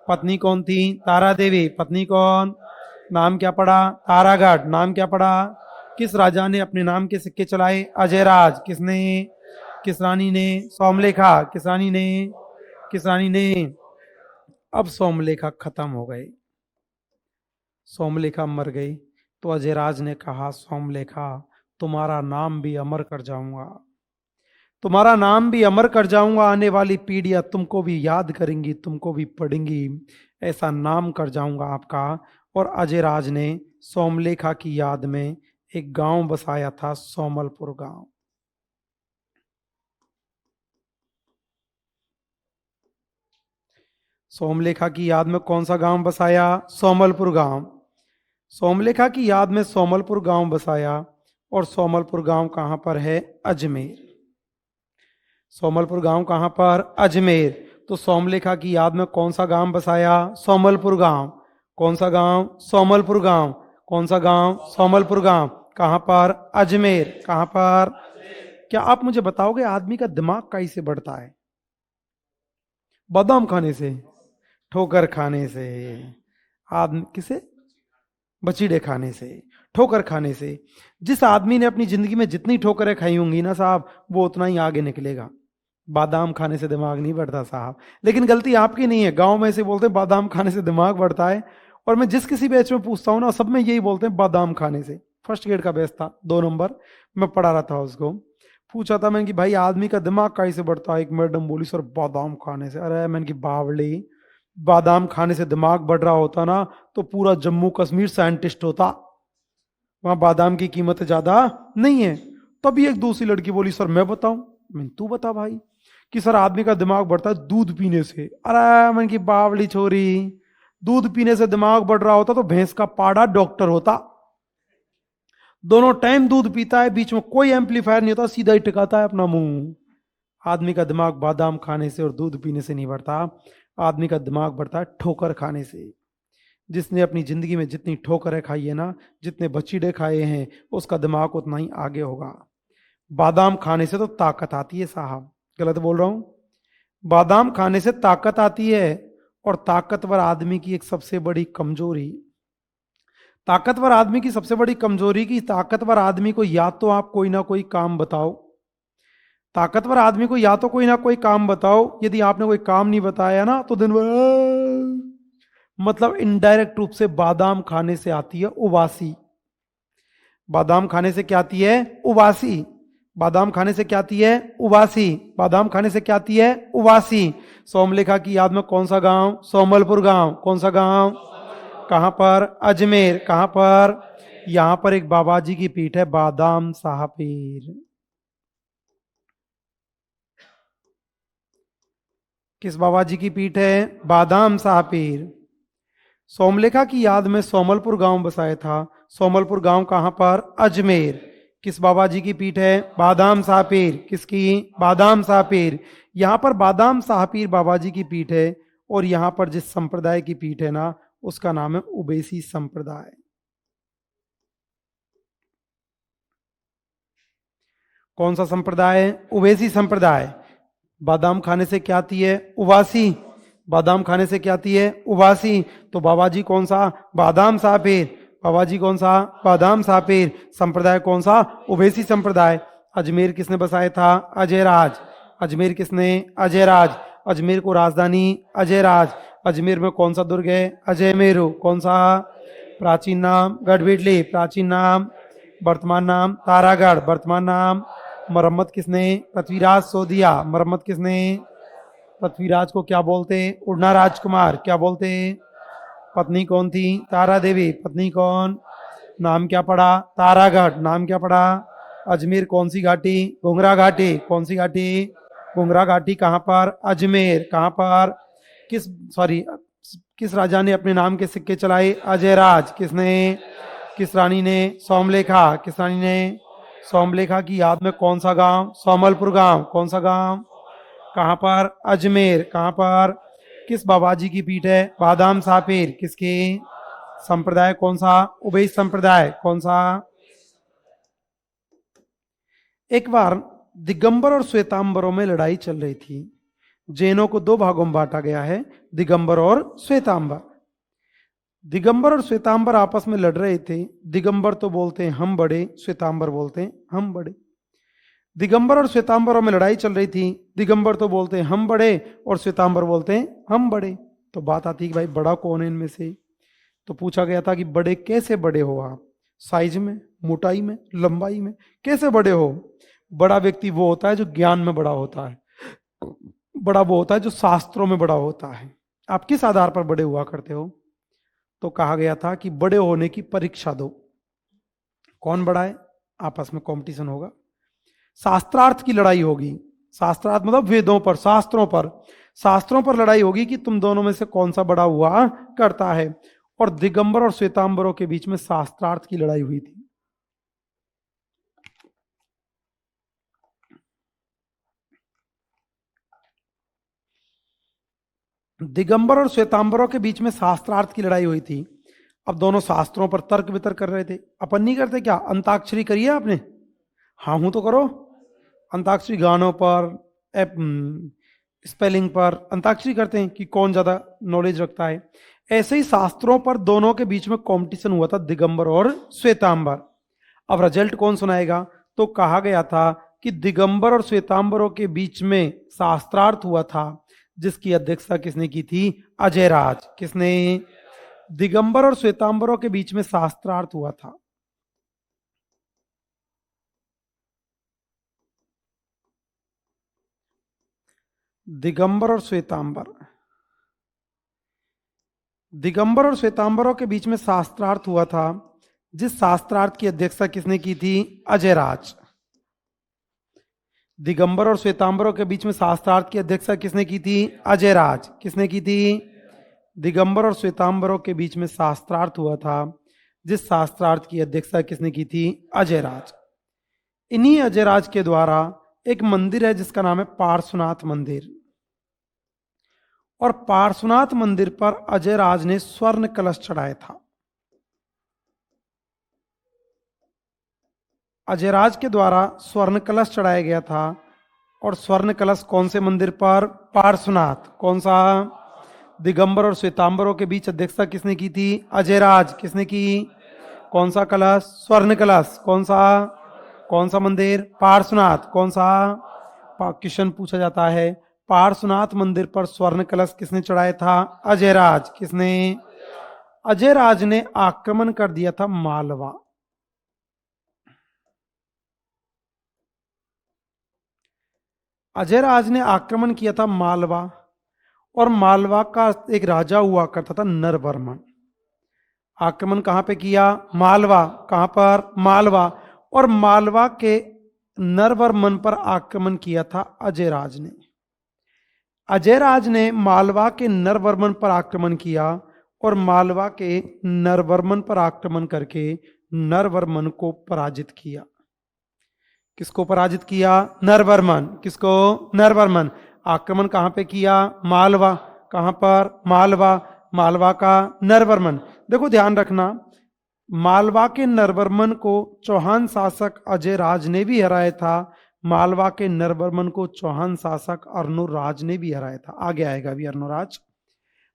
पत्नी कौन थी? तारा देवी। पत्नी कौन? नाम क्या पड़ा? तारागढ़। नाम क्या पड़ा? किस राजा ने अपने नाम के सिक्के चलाए? अजयराज। किसने? किस रानी ने? सोमलेखा। किस रानी ने? किस रानी ने? अब सोमलेखा खत्म हो गए, सोमलेखा मर गई, तो अजयराज ने कहा, सोमलेखा, तुम्हारा नाम भी अमर कर जाऊंगा, तुम्हारा नाम भी अमर कर जाऊंगा। आने वाली पीढ़ियां तुमको भी याद करेंगी, तुमको भी पढ़ेंगी, ऐसा नाम कर जाऊंगा आपका। और अजयराज ने सोमलेखा की याद में एक गांव बसाया था, सोमलपुर गांव। सोमलेखा की याद में कौन सा गांव बसाया? सोमलपुर गांव। सोमलेखा की याद में सोमलपुर गांव बसाया। और सोमलपुर गांव कहां पर है? अजमेर। सोमलपुर गांव कहां पर? अजमेर। तो सोमलेखा की याद में कौन सा गांव बसाया? सोमलपुर गांव। कौन सा गांव? सोमलपुर गांव। कौन सा गांव? सोमलपुर गांव। कहां पर? अजमेर। कहां पर? क्या आप मुझे बताओगे आदमी का दिमाग कैसे बढ़ता है? बादाम खाने से? ठोकर खाने से? आदमी किसे? बचीड़े खाने से, ठोकर खाने से। जिस आदमी ने अपनी जिंदगी में जितनी ठोकरें खाई होंगी ना साहब, वो उतना ही आगे निकलेगा। बादाम खाने से दिमाग नहीं बढ़ता साहब। लेकिन गलती आपकी नहीं है, गांव में ऐसे बोलते हैं बादाम खाने से दिमाग बढ़ता है। और मैं जिस किसी बैच में पूछता हूं ना, सब में यही बोलते हैं बादाम खाने से। फर्स्ट ग्रेड का बैच था, 2 नंबर, मैं पढ़ा रहा था उसको। पूछा था मैंने कि भाई आदमी का दिमाग कैसे बढ़ता है? एक मैडम बोली सर बादाम खाने से। अरे मैंने कि बावली, बादाम खाने से दिमाग बढ़ रहा होता ना तो पूरा जम्मू कश्मीर साइंटिस्ट होता। वहां बादाम की कीमत ज्यादा नहीं है। तभी एक दूसरी लड़की बोली सर मैं बताऊं। मैंने तू बता भाई। कि सर आदमी का दिमाग बढ़ता है दूध पीने से। अरे मैंने की बावली छोरी, दूध पीने से दिमाग बढ़ रहा होता तो भैंस का पाड़ा डॉक्टर होता। दोनों टाइम दूध पीता है, बीच में कोई एम्पलीफायर नहीं होता, सीधा ही टिकाता है अपना मुंह। आदमी का दिमाग बादाम खाने से और दूध पीने से नहीं बढ़ता। आदमी का दिमाग बढ़ता है ठोकर खाने से। जिसने अपनी जिंदगी में जितनी ठोकरें खाई है ना, जितने बचीडे खाए हैं, उसका दिमाग उतना ही आगे होगा। बादाम खाने से तो ताकत आती है साहब, गलत बोल रहा हूं? बादाम खाने से ताकत आती है। और ताकतवर आदमी की एक सबसे बड़ी कमजोरी, ताकतवर आदमी की सबसे बड़ी कमजोरी की, ताकतवर आदमी को या तो आप कोई ना कोई काम बताओ, ताकतवर आदमी को या तो कोई ना कोई काम बताओ। यदि आपने कोई काम नहीं बताया ना तो दिन भर मतलब इनडायरेक्ट रूप से बादाम खाने से आती है उबासी। बादाम खाने से क्या आती है? उबासी। बादाम खाने से क्या आती है? उबासी। बादाम खाने से क्या आती है? उबासी। सोमलेखा की याद में कौन सा गांव? सोमलपुर गांव। कौन सा गांव? कहां पर? अजमेर। कहां पर? यहां पर एक बाबा जी की पीठ है, बादाम साहपीर। किस बाबा जी की पीठ है? बादाम साहपीर। सोमलेखा की याद में सोमलपुर गांव बसाया था। सोमलपुर गांव कहां पर? अजमेर। किस बाबा जी की पीठ है? बादाम साहपीर। किसकी? बादाम साहपीर। यहां पर बादाम साहपीर बाबा जी की पीठ है। और यहां पर जिस संप्रदाय की पीठ है ना, उसका नाम है उबेसी संप्रदाय। कौन सा संप्रदाय? उबेसी संप्रदाय। बादाम खाने से क्या आती है? उबासी। बादाम खाने से क्या आती है? उबासी। तो बाबा जी कौन सा? बादाम साहपीर। बाबा जी कौन सा? बादाम साहपीर। संप्रदाय कौन सा? उबेसी संप्रदाय। अजमेर किसने बसाया था? अजयराज। अजमेर किसने? अजयराज। अजमेर को राजधानी अजयराज। अजमेर में कौन सा दुर्ग है? अजय मेरू। कौन सा? प्राचीन नाम गढ़विटली। प्राचीन नाम, वर्तमान नाम तारागढ़। वर्तमान नाम। मरम्मत किसने? पृथ्वीराज सोधिया। मरम्मत किसने? पृथ्वीराज को क्या बोलते? उड़ना राजकुमार। क्या बोलते? पत्नी कौन थी? तारा देवी। पत्नी कौन? नाम क्या पड़ा? तारागढ़। नाम क्या पड़ा? अजमेर कौन सी घाटी? घुंगरा घाटी। कौन सी घाटी? घुंगरा घाटी। कहां पर? अजमेर। कहां पर? किस, सॉरी, किस राजा ने अपने नाम के सिक्के चलाए? अजयराज। किसने? किस रानी ने? सोमलेखा। किस रानी ने? सोमलेखा की याद में कौन सा गांव? सोमलपुर गांव। कौन सा गांव? कहां पर? अजमेर। कहां पर? किस बाबा जी की पीठ है? बादाम सापेर। किसके? संप्रदाय कौन सा? उबेश संप्रदाय। कौन सा? एक बार दिगंबर और श्वेतांबरों में लड़ाई चल रही थी। जैनों को दो भागों में बांटा गया है, दिगंबर और श्वेतांबर। दिगंबर और श्वेतांबर आपस में लड़ रहे थे। दिगंबर तो बोलते हैं हम बड़े, श्वेतांबर बोलते हैं हम बड़े। दिगंबर और श्वेतांबरों में लड़ाई चल रही थी। दिगंबर तो बोलते हैं हम बड़े और श्वेतांबर बोलते हैं हम बड़े। तो बात आती है कि भाई बड़ा कौन है इनमें से? तो पूछा गया था कि बड़े कैसे बड़े हो आप? साइज में, मोटाई में, लंबाई में, कैसे बड़े हो? बड़ा व्यक्ति वो होता है जो ज्ञान में बड़ा होता है। बड़ा वो होता है जो शास्त्रों में बड़ा होता है। आप किस आधार पर बड़े हुआ करते हो? तो कहा गया था कि बड़े होने की परीक्षा दो। कौन बड़ा है? आपस में कंपटीशन होगा, शास्त्रार्थ की लड़ाई होगी। शास्त्रार्थ मतलब वेदों पर, शास्त्रों पर। शास्त्रों पर लड़ाई होगी कि तुम दोनों में से कौन सा बड़ा हुआ करता है। और दिगंबर और श्वेतांबरों के बीच में शास्त्रार्थ की लड़ाई हुई थी। दिगंबर और श्वेतांबरों के बीच में शास्त्रार्थ की लड़ाई हुई थी। अब दोनों शास्त्रों पर तर्क वितर्क कर रहे थे। अपन नहीं करते क्या? अंताक्षरी करिए आपने? हाँ हूं तो करो। अंताक्षरी गानों पर, स्पेलिंग पर अंताक्षरी करते हैं कि कौन ज्यादा नॉलेज रखता है। ऐसे ही शास्त्रों पर दोनों के बीच में कंपटीशन हुआ था, दिगंबर और श्वेतांबर। अब रिजल्ट कौन सुनाएगा? तो कहा गया था कि दिगंबर और श्वेतांबरों के बीच में शास्त्रार्थ हुआ था, जिसकी अध्यक्षता किसने की थी? अजयराज। किसने? दिगंबर और श्वेतांबरों के बीच में शास्त्रार्थ हुआ था। दिगंबर और श्वेतांबर। दिगंबर और श्वेतांबरों के बीच में शास्त्रार्थ हुआ था, जिस शास्त्रार्थ की अध्यक्षता किसने की थी? अजयराज। दिगंबर और श्वेतांबरों के बीच में शास्त्रार्थ की अध्यक्षता किसने की थी? अजयराज। किसने की थी? दिगंबर और श्वेतांबरों के बीच में शास्त्रार्थ हुआ था, जिस शास्त्रार्थ की अध्यक्षता किसने की थी? अजयराज। इन्हीं अजयराज के द्वारा एक मंदिर है जिसका नाम है पार्श्वनाथ मंदिर, और पार्श्वनाथ मंदिर पर अजयराज ने स्वर्ण कलश चढ़ाया था। अजयराज के द्वारा स्वर्ण कलश चढ़ाया गया था, और स्वर्ण कलश कौन से मंदिर पर? पार्श्वनाथ। कौन सा? दिगंबर और श्वेतांबरों के बीच अध्यक्षता किसने की थी? अजयराज। किसने की? कौन सा कलश? स्वर्ण कलश। कौन सा? कौन सा मंदिर? पार्श्वनाथ। कौन सा? क्वेश्चन पूछा जाता है, पार्श्वनाथ मंदिर पर स्वर्ण कलश किसने चढ़ाया था? अजयराज। किसने? अजयराज ने आक्रमण कर दिया था मालवा। अजयराज ने आक्रमण किया था मालवा, और मालवा का एक राजा हुआ करता था नरवर्मन। आक्रमण कहां पे किया? मालवा। कहां पर? मालवा। और मालवा के नरवर्मन पर आक्रमण किया था अजयराज ने। अजयराज ने मालवा के नरवर्मन पर आक्रमण किया, और मालवा के नरवर्मन पर आक्रमण करके नरवर्मन को पराजित किया। किसको पराजित किया? नरवर्मन। किसको? नरवर्मन। आक्रमण कहां पे किया? मालवा। कहां पर? मालवा। मालवा का नरवर्मन। देखो ध्यान रखना, मालवा के नरवर्मन को चौहान शासक अजयराज ने भी हराया था, मालवा के नरवर्मन को चौहान शासक अर्णोराज ने भी हराया था। आगे आएगा अभी अर्णोराज।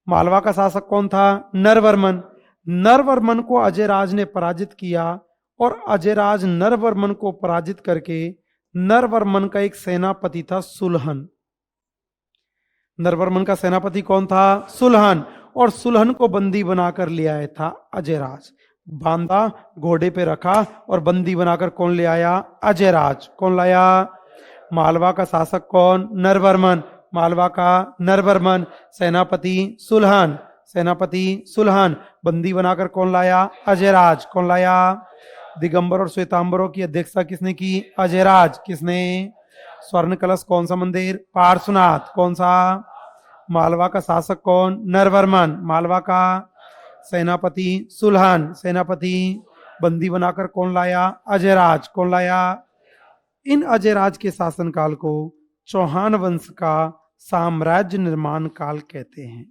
मालवा का शासक कौन था? नरवर्मन। नरवर्मन को अजयराज ने पराजित किया, और अजयराज नरवर्मन को पराजित करके, नरवर्मन का एक सेनापति था सुलहन। नरवर्मन का सेनापति कौन था? सुलहन। और सुलहन को बंदी बनाकर ले आया था अजयराज। बांधा, घोड़े पे रखा, और बंदी बनाकर कौन ले आया? अजयराज। कौन लाया? मालवा का शासक कौन? नरवर्मन। मालवा का नरवर्मन। सेनापति सुलहन। सेनापति सुलहन। बंदी बनाकर कौन लाया? अजयराज। कौन लाया? दिगंबर और श्वेतांबरों की अध्यक्षता किसने की? अजयराज। किसने? स्वर्ण कलश कौन सा मंदिर? पार्श्वनाथ। कौन सा? मालवा का शासक कौन? नरवर्मन। मालवा का सेनापति सुलहन। सेनापति। बंदी बनाकर कौन लाया? अजयराज। कौन लाया? इन अजयराज के शासनकाल को चौहान वंश का साम्राज्य निर्माण काल कहते हैं।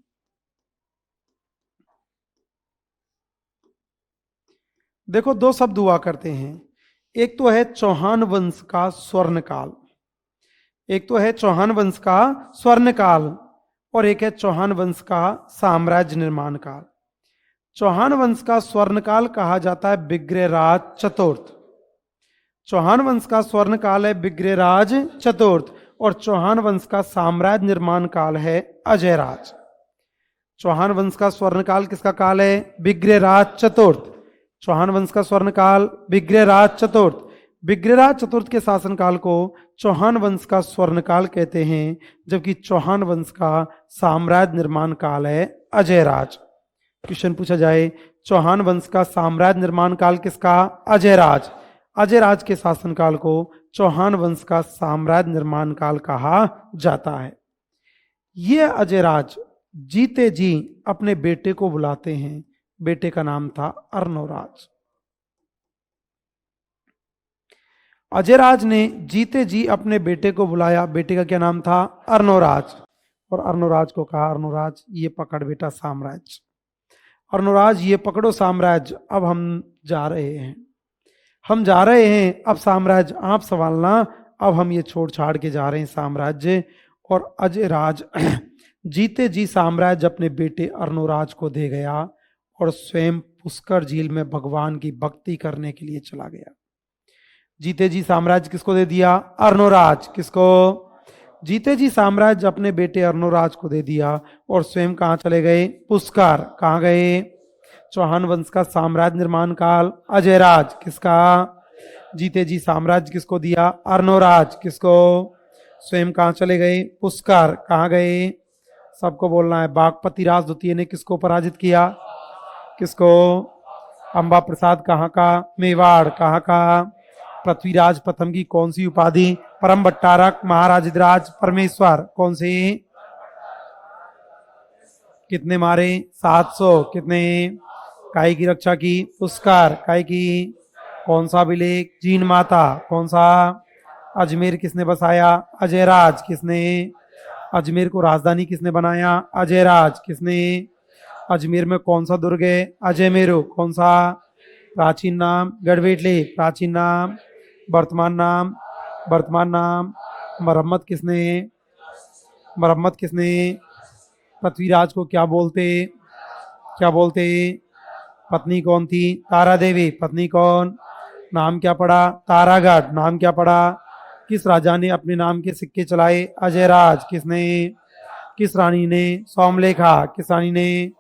देखो दो शब्द हुआ करते हैं, एक तो है चौहान वंश का स्वर्ण काल, एक तो है चौहान वंश का स्वर्ण काल, और एक है चौहान वंश का साम्राज्य निर्माण काल। चौहान वंश का स्वर्ण काल कहा जाता है विग्रहराज चतुर्थ। चौहान वंश का स्वर्ण काल है विग्रहराज चतुर्थ, और चौहान वंश का साम्राज्य निर्माण काल है अजयराज। चौहान वंश का स्वर्ण काल किसका काल है? विग्रहराज चतुर्थ। चौहान वंश का स्वर्ण काल विग्रहराज चतुर्थ। विग्रहराज चतुर्थ के शासनकाल को चौहान वंश का स्वर्ण काल कहते हैं, जबकि चौहान वंश का साम्राज्य निर्माण काल है अजयराज। क्वेश्चन पूछा जाए, चौहान वंश का साम्राज्य निर्माण काल किसका? अजयराज। अजयराज के शासनकाल को चौहान वंश का साम्राज्य निर्माण काल कहा जाता है। ये अजयराज जीते जी अपने बेटे को बुलाते हैं, बेटे का नाम था अर्णोराज। अजयराज ने जीते जी अपने बेटे को बुलाया, बेटे का क्या नाम था? अर्णोराज। और अर्णोराज को कहा, अर्णोराज ये पकड़ बेटा साम्राज्य, अर्णोराज ये पकड़ो साम्राज्य, अब हम जा रहे हैं, हम जा रहे हैं, अब साम्राज्य आप संभालना, अब हम ये छोड़ छाड़ के जा रहे हैं साम्राज्य। और अजयराज जीते जी साम्राज्य अपने बेटे अर्णोराज को दे गया, और स्वयं पुष्कर झील में भगवान की भक्ति करने के लिए चला गया। जीते जी साम्राज्य किसको दे दिया? अर्णोराज। किसको? जीते जी साम्राज्य अपने बेटे अर्णोराज को दे दिया, और स्वयं कहां चले गए? पुष्कर। कहां गए? चौहान वंश का साम्राज्य निर्माण काल अजयराज। किसका? जीते जी साम्राज्य किसको दिया? अर्णोराज। किसको? स्वयं कहाँ चले गए, पुष्कर कहाँ गए, सबको बोलना है। बागपति राज द्वितीय ने किसको पराजित किया, किसको, अंबा प्रसाद कहाँ का, मेवाड़ कहाँ का। पृथ्वीराज प्रथम की कौन सी उपाधि, परम भट्टारक, महाराजधिराज, परमेश्वर, कौन सी। कितने मारे, 700, कितने। काय की रक्षा की, पुष्कर, काय की। कौन सा अभिलेख, जीन माता, कौन सा। अजमेर किसने बसाया, अजयराज, किसने। अजमेर को राजधानी किसने बनाया, अजयराज, किसने। अजमेर में कौन सा दुर्ग है, अजयमेरु, कौन सा। प्राचीन नाम, गढ़वेटले, प्राचीन नाम। वर्तमान नाम, वर्तमान नाम। मरम्मत किसने, मरम्मत किसने। पृथ्वीराज को क्या बोलते, क्या बोलते। पत्नी कौन थी, तारा देवी, पत्नी कौन। नाम क्या पड़ा, तारागढ़, नाम क्या पड़ा। किस राजा ने अपने नाम के सिक्के चलाए, अजयराज, किसने। किस रानी ने, सोमलेखा, किस रानी ने।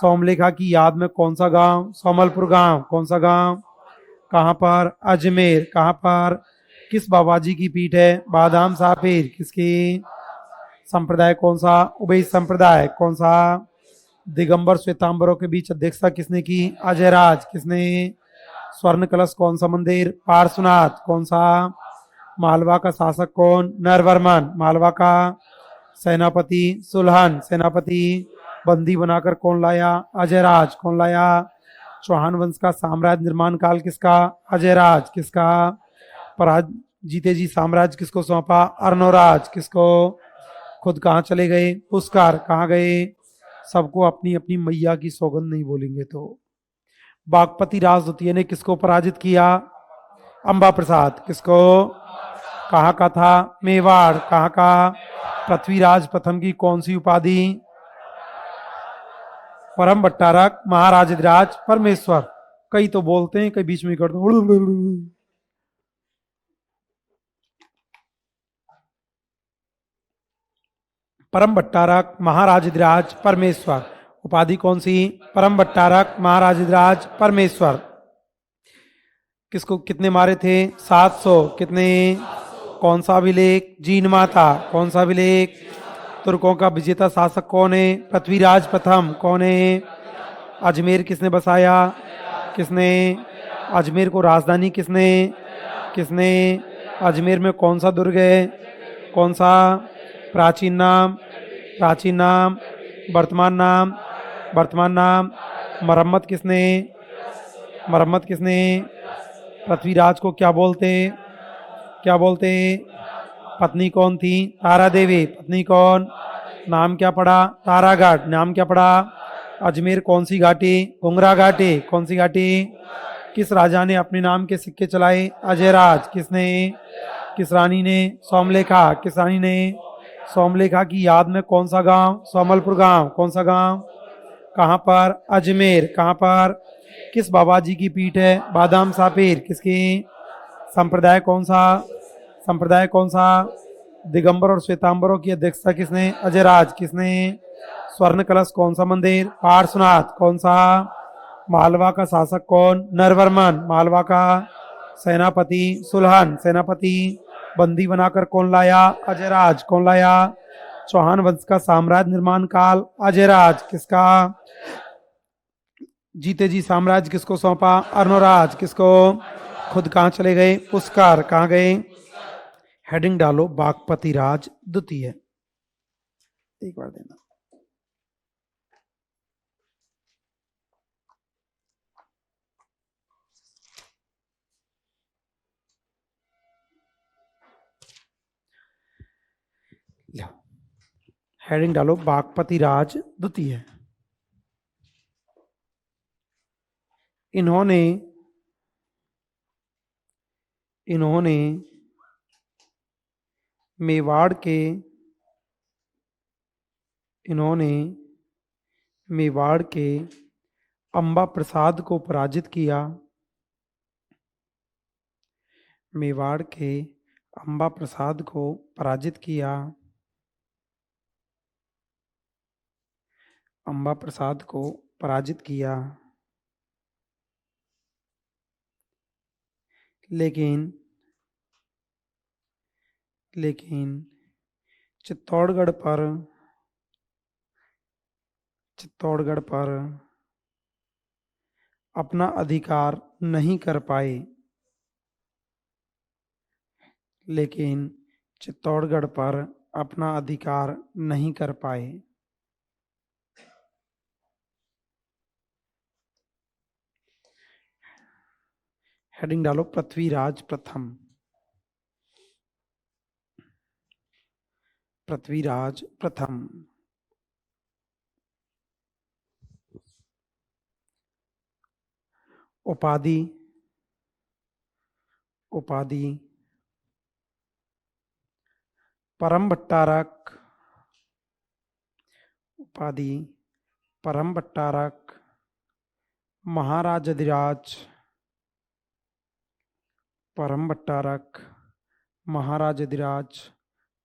सोमलेखा की याद में कौन सा गांव, सोमलपुर गांव, कौन सा गांव। कहाँ पर, अजमेर, कहाँ पर। किस बाबाजी की पीठ है, बादाम सापेर, किसकी। संप्रदाय कौन सा, उबई संप्रदाय, कौन सा। दिगंबर श्वेतांबरों के बीच अध्यक्षता किसने की, अजयराज, किसने। स्वर्ण कलश कौन सा मंदिर, पार्श्वनाथ, कौन सा। मालवा का शासक कौन, नरवर्मन, मालवा का। सेनापति सुलहन, सेनापति। बंदी बनाकर कौन लाया, अजयराज, कौन लाया। चौहान वंश का साम्राज्य निर्माण काल किसका, अजयराज, किसका। पराज जीते जी साम्राज्य किसको सौंपा, अर्णोराज, किसको। खुद कहाँ चले गए, पुष्कर कहाँ गए। सबको अपनी अपनी मैया की सौगंध नहीं बोलेंगे तो। बागपति राज द्वितीय ने किसको पराजित किया, अंबा प्रसाद, किसको। कहाँ का था, मेवाड़, कहाँ का। पृथ्वीराज प्रथम की कौन सी उपाधि, परम भट्टारक, महाराजधिराज, परमेश्वर। कई तो बोलते हैं, कई बीच में करते हैं। परम भट्टारक, महाराजधिराज, परमेश्वर। उपाधि कौन सी, परम भट्टारक, महाराजधिराज, परमेश्वर। किसको कितने मारे थे, 700, कितने। कौन सा अभिलेख, जीन माता, कौन सा अभिलेख। तुर्कों का विजेता शासक कौन है, पृथ्वीराज प्रथम, कौन है। अजमेर किसने बसाया, किसने। अजमेर को राजधानी किसने, किसने। अजमेर में कौन सा दुर्ग है, कौन सा। प्राचीन नाम, प्राचीन नाम। वर्तमान नाम, वर्तमान नाम। मरम्मत किसने, मरम्मत किसने। पृथ्वीराज को क्या बोलते, क्या बोलते। पत्नी कौन थी, तारा देवी, पत्नी कौन। नाम क्या पड़ा, तारागढ़, नाम क्या पड़ा। अजमेर कौन सी घाटी, घुंगरा घाटी, कौन सी घाटी। किस राजा ने अपने नाम के सिक्के चलाए, अजयराज, किसने। किस रानी ने, सोमलेखा, किस रानी ने। सोमलेखा की याद में कौन सा गांव, सोमलपुर गांव, कौन सा गांव। कहाँ पर, अजमेर, कहाँ पर। किस बाबाजी की पीठ है, बादाम सापेर, किसकी। संप्रदाय कौन सा, संप्रदाय कौन सा। दिगंबर और श्वेतांबरों की अध्यक्षता किसने, अजयराज, किसने। स्वर्ण कलश कौन सा मंदिर, पार्श्वनाथ, कौन सा। मालवा का शासक कौन, नरवर्मन, मालवा का। सेनापति सुलहन, सेनापति। बंदी बनाकर कौन लाया, अजयराज, कौन लाया। चौहान वंश का साम्राज्य निर्माण काल, अजयराज, किसका। जीते जी साम्राज्य किसको सौंपा, अर्णोराज, किसको। खुद कहाँ चले गए, पुष्कर, कहाँ गए। हेडिंग डालो, बागपति राज द्वितीय। एक बार देना। हेडिंग डालो, बागपति राज द्वितीय। इन्होंने, इन्होंने मेवाड़ के, इन्होंने मेवाड़ के अंबा प्रसाद को पराजित किया। मेवाड़ के अंबा प्रसाद को पराजित किया। अंबा प्रसाद को पराजित किया। लेकिन, लेकिन चित्तौड़गढ़ पर, चित्तौड़गढ़ पर अपना अधिकार नहीं कर पाए, लेकिन चित्तौड़गढ़ पर अपना अधिकार नहीं कर पाए। हेडिंग डालो पृथ्वीराज प्रथम। पृथ्वीराज प्रथम। उपाधि, उपाधि परम भट्टारक, उपाधि परम भट्टारक महाराजाधिराज, परम भट्टारक महाराजाधिराज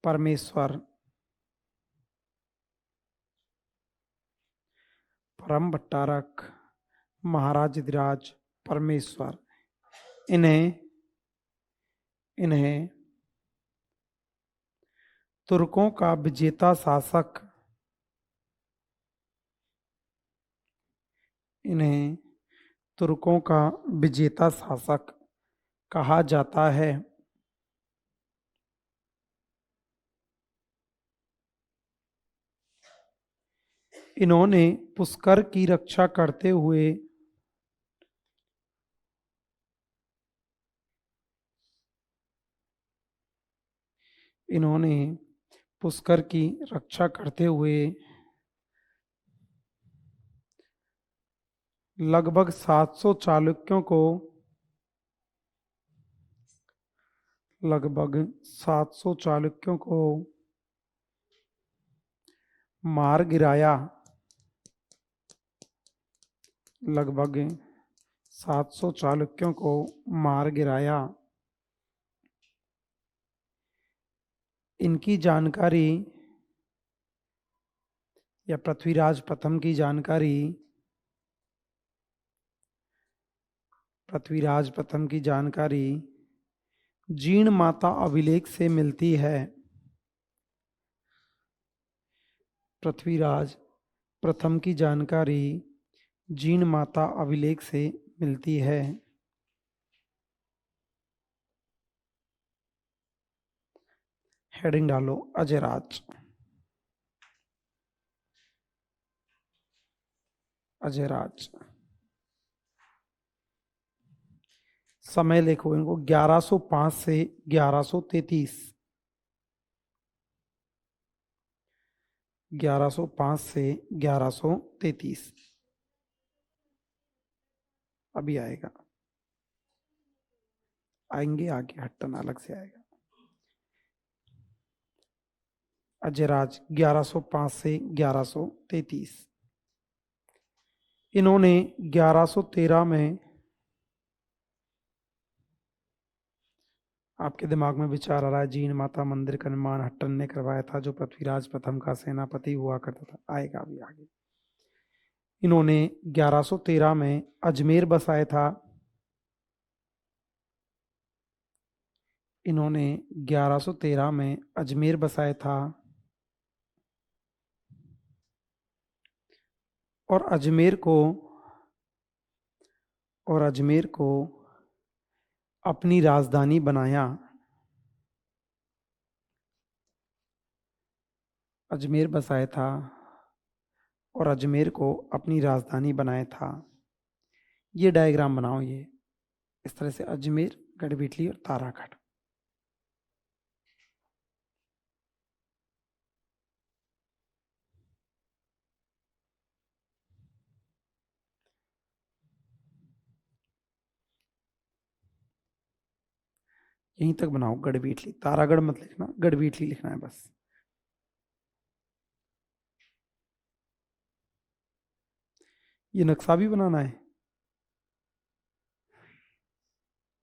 परमेश्वर, परम भट्टारक महाराजाधिराज परमेश्वर। इन्हें तुर्कों का विजेता शासक, इन्हें तुर्कों का विजेता शासक कहा जाता है। इन्होंने पुष्कर की रक्षा करते हुए इन्होंने पुष्कर की रक्षा करते हुए लगभग 700 चालुक्यों को, लगभग 700 चालुक्यों को मार गिराया, लगभग 700 चालुक्यों को मार गिराया। इनकी जानकारी या पृथ्वीराज प्रथम की जानकारी, पृथ्वीराज प्रथम की जानकारी जीर्ण माता अभिलेख से मिलती है। पृथ्वीराज प्रथम की जानकारी जीर्ण माता अभिलेख से मिलती है। हेडिंग डालो अजयराज। अजयराज समय लिखो इनको 1105 से 1133, 1105 से 1133 अभी आएगा, आएंगे आगे, हट्टन अलग से आएगा। अजयराज 1105 से 1133। इन्होंने 1113 में, आपके दिमाग में विचार आ रहा है जीर्ण माता मंदिर का निर्माण हट्टन ने करवाया था, जो पृथ्वीराज प्रथम का सेनापति हुआ करता था, आएगा अभी आगे। इन्होंने 1113 में अजमेर बसाया था। इन्होंने 1113 में अजमेर बसाया था और अजमेर को अपनी राजधानी बनाया। अजमेर बसाया था और अजमेर को अपनी राजधानी बनाया था। ये डायग्राम बनाओ, ये इस तरह से अजमेर, गढ़विटली और तारागढ़। यहीं तक बनाओ, गढ़विटली, तारागढ़ मत लिखना, गढ़विटली लिखना है बस। ये नक्शा भी बनाना है।